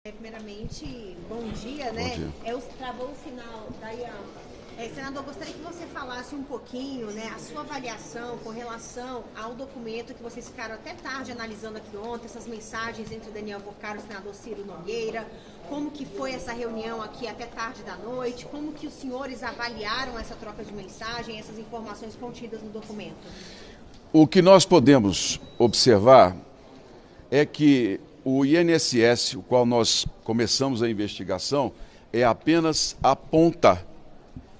Primeiramente, bom dia, né? Bom dia. Travou o sinal, Daiane. Senador, gostaria que você falasse um pouquinho, né, a sua avaliação com relação ao documento que vocês ficaram até tarde analisando aqui ontem, essas mensagens entre Daniel Vocaro e o senador Ciro Nogueira, como que foi essa reunião aqui até tarde da noite, como que os senhores avaliaram essa troca de mensagem, essas informações contidas no documento? O que nós podemos observar é que o INSS, o qual nós começamos a investigação, é apenas a ponta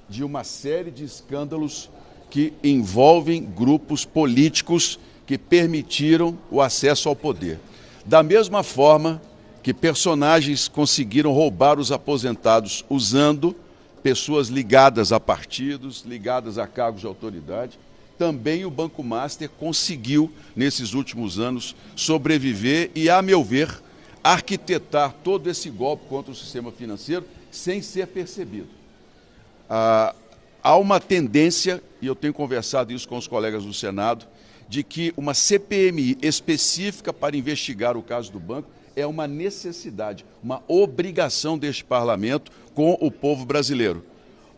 de uma série de escândalos que envolvem grupos políticos que permitiram o acesso ao poder. Da mesma forma que personagens conseguiram roubar os aposentados usando pessoas ligadas a partidos, ligadas a cargos de autoridade, também o Banco Master conseguiu, nesses últimos anos, sobreviver e, a meu ver, arquitetar todo esse golpe contra o sistema financeiro sem ser percebido. Há uma tendência, e eu tenho conversado isso com os colegas do Senado, de que uma CPMI específica para investigar o caso do banco é uma necessidade, uma obrigação deste parlamento com o povo brasileiro,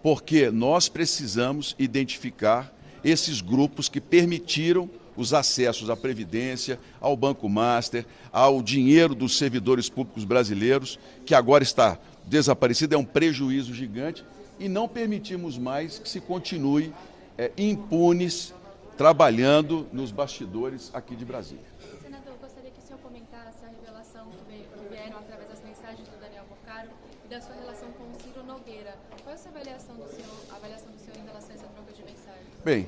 porque nós precisamos identificar esses grupos que permitiram os acessos à Previdência, ao Banco Master, ao dinheiro dos servidores públicos brasileiros, que agora está desaparecido, é um prejuízo gigante, e não permitimos mais que se continue impunes trabalhando nos bastidores aqui de Brasília. Senador, gostaria que o senhor comentasse a revelação que vieram através das mensagens do Daniel Vocaro e da sua relação com o Ciro Nogueira. Qual é a avaliação do senhor em relação a essa troca de mensagens? Bem,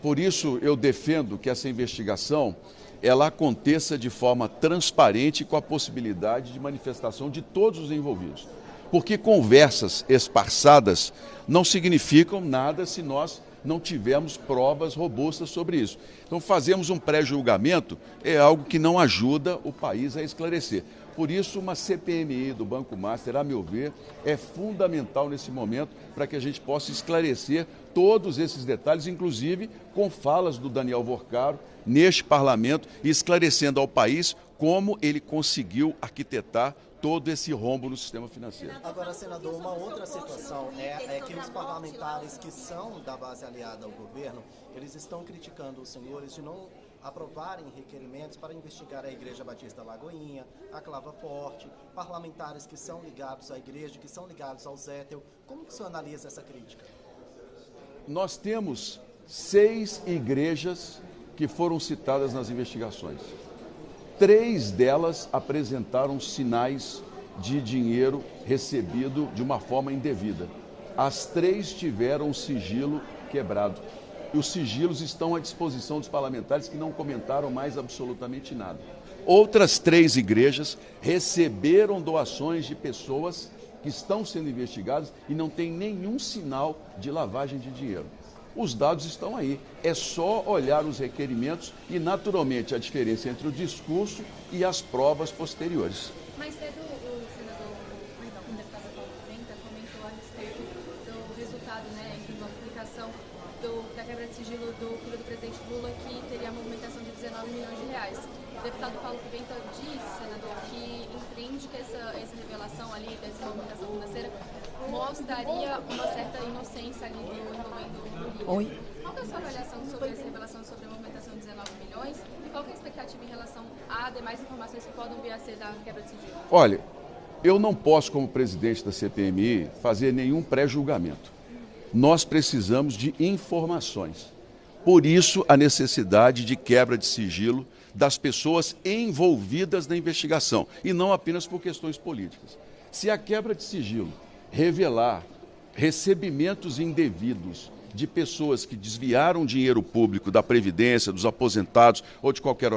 por isso eu defendo que essa investigação ela aconteça de forma transparente com a possibilidade de manifestação de todos os envolvidos. Porque conversas esparçadas não significam nada se nós não tivermos provas robustas sobre isso. Então, fazermos um pré-julgamento é algo que não ajuda o país a esclarecer. Por isso, uma CPMI do Banco Master, a meu ver, é fundamental nesse momento para que a gente possa esclarecer todos esses detalhes, inclusive com falas do Daniel Vocaro neste parlamento, esclarecendo ao país como ele conseguiu arquitetar todo esse rombo no sistema financeiro. Agora, senador, uma outra situação é que os parlamentares que são da base aliada ao governo, eles estão criticando os senhores de não aprovarem requerimentos para investigar a Igreja Batista Lagoinha, a Clava Forte, parlamentares que são ligados à igreja, que são ligados ao Zétel. Como que o senhor analisa essa crítica? Nós temos 6 igrejas que foram citadas nas investigações. 3 delas apresentaram sinais de dinheiro recebido de uma forma indevida. As 3 tiveram o sigilo quebrado. E os sigilos estão à disposição dos parlamentares que não comentaram mais absolutamente nada. Outras 3 igrejas receberam doações de pessoas que estão sendo investigadas e não tem nenhum sinal de lavagem de dinheiro. Os dados estão aí, é só olhar os requerimentos e, naturalmente, a diferença entre o discurso e as provas posteriores. Mais cedo, o deputado Paulo Pimenta comentou a respeito do resultado, enfim, da aplicação da quebra de sigilo do filho do presidente Lula, que teria a movimentação de 19 milhões de reais. O deputado Paulo Pimenta disse, senador, que entende que essa revelação ali, dessa movimentação financeira, mostraria uma certa inocência ali envolvendo o Lula. Oi. Qual é a sua avaliação sobre essa revelação sobre a movimentação de 19 milhões e qual é a expectativa em relação a demais informações que podem vir a ser da quebra de sigilo? Olha, eu não posso, como presidente da CPMI, fazer nenhum pré-julgamento. Nós precisamos de informações. Por isso, a necessidade de quebra de sigilo das pessoas envolvidas na investigação, e não apenas por questões políticas. Se a quebra de sigilo revelar recebimentos indevidos de pessoas que desviaram dinheiro público da Previdência, dos aposentados ou de qualquer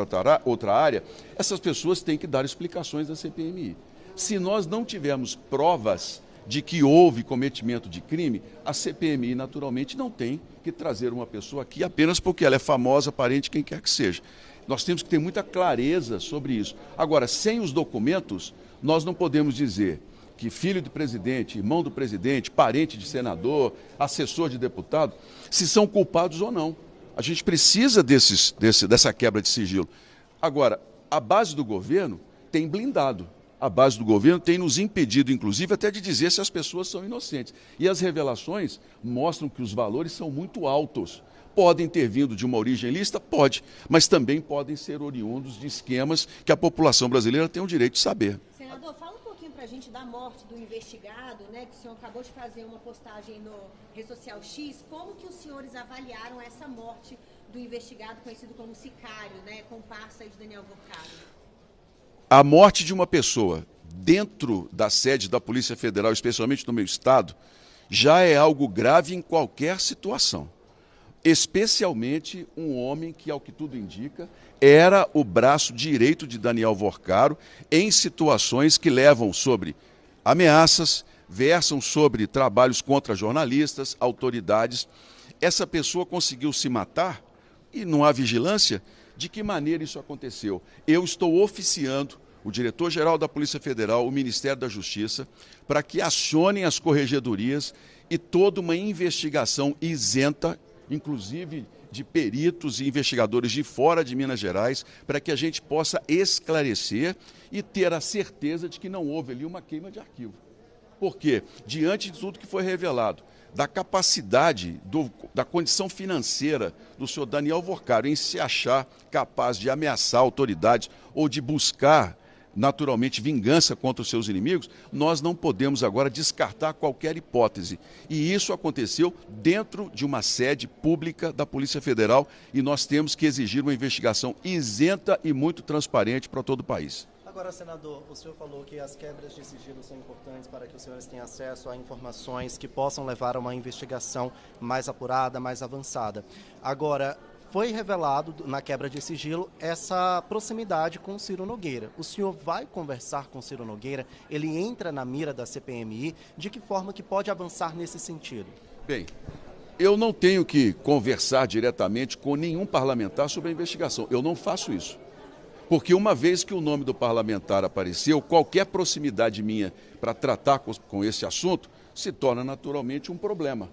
outra área, essas pessoas têm que dar explicações da CPMI. Se nós não tivermos provas de que houve cometimento de crime, a CPMI naturalmente não tem que trazer uma pessoa aqui apenas porque ela é famosa, parente, quem quer que seja. Nós temos que ter muita clareza sobre isso. Agora, sem os documentos, nós não podemos dizer que filho do presidente, irmão do presidente, parente de senador, assessor de deputado, se são culpados ou não. A gente precisa dessa quebra de sigilo. Agora, a base do governo tem blindado. a base do governo tem nos impedido, inclusive, até de dizer se as pessoas são inocentes. E as revelações mostram que os valores são muito altos. Podem ter vindo de uma origem ilícita? Pode, mas também podem ser oriundos de esquemas que a população brasileira tem o direito de saber. Senador, fala um pouquinho para a gente da morte do investigado, né, que o senhor acabou de fazer uma postagem no Rede Social X. Como que os senhores avaliaram essa morte do investigado, conhecido como sicário, né, comparsa de Daniel Vorcado? A morte de uma pessoa dentro da sede da Polícia Federal, especialmente no meu estado, já é algo grave em qualquer situação. Especialmente um homem que, ao que tudo indica, era o braço direito de Daniel Vorcado em situações que levam sobre ameaças, versam sobre trabalhos contra jornalistas, autoridades. Essa pessoa conseguiu se matar e não há vigilância. De que maneira isso aconteceu? Eu estou oficiando o diretor-geral da Polícia Federal, o Ministério da Justiça, para que acionem as corregedorias e toda uma investigação isenta, inclusive de peritos e investigadores de fora de Minas Gerais, para que a gente possa esclarecer e ter a certeza de que não houve ali uma queima de arquivo. Por quê? Diante de tudo que foi revelado, da capacidade, da condição financeira do senhor Daniel Vorcado em se achar capaz de ameaçar autoridades ou de buscar, naturalmente, vingança contra os seus inimigos, nós não podemos agora descartar qualquer hipótese. E isso aconteceu dentro de uma sede pública da Polícia Federal e nós temos que exigir uma investigação isenta e muito transparente para todo o país. Agora, senador, o senhor falou que as quebras de sigilo são importantes para que os senhores tenham acesso a informações que possam levar a uma investigação mais apurada, mais avançada. Agora, foi revelado na quebra de sigilo essa proximidade com o Ciro Nogueira. O senhor vai conversar com o Ciro Nogueira? Ele entra na mira da CPMI? De que forma que pode avançar nesse sentido? Bem, eu não tenho que conversar diretamente com nenhum parlamentar sobre a investigação. Eu não faço isso. Porque uma vez que o nome do parlamentar apareceu, qualquer proximidade minha para tratar com esse assunto se torna naturalmente um problema.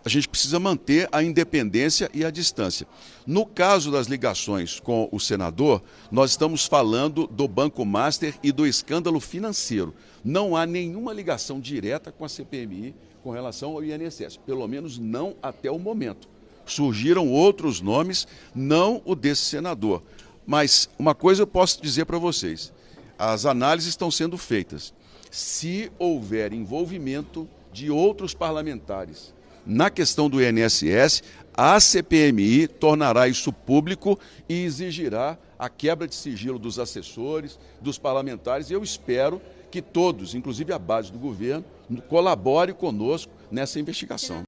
A gente precisa manter a independência e a distância. No caso das ligações com o senador, nós estamos falando do Banco Master e do escândalo financeiro. Não há nenhuma ligação direta com a CPMI com relação ao INSS, pelo menos não até o momento. Surgiram outros nomes, não o desse senador. Mas uma coisa eu posso dizer para vocês, as análises estão sendo feitas. Se houver envolvimento de outros parlamentares na questão do INSS, a CPMI tornará isso público e exigirá a quebra de sigilo dos assessores, dos parlamentares, e eu espero que todos, inclusive a base do governo, colaborem conosco nessa investigação.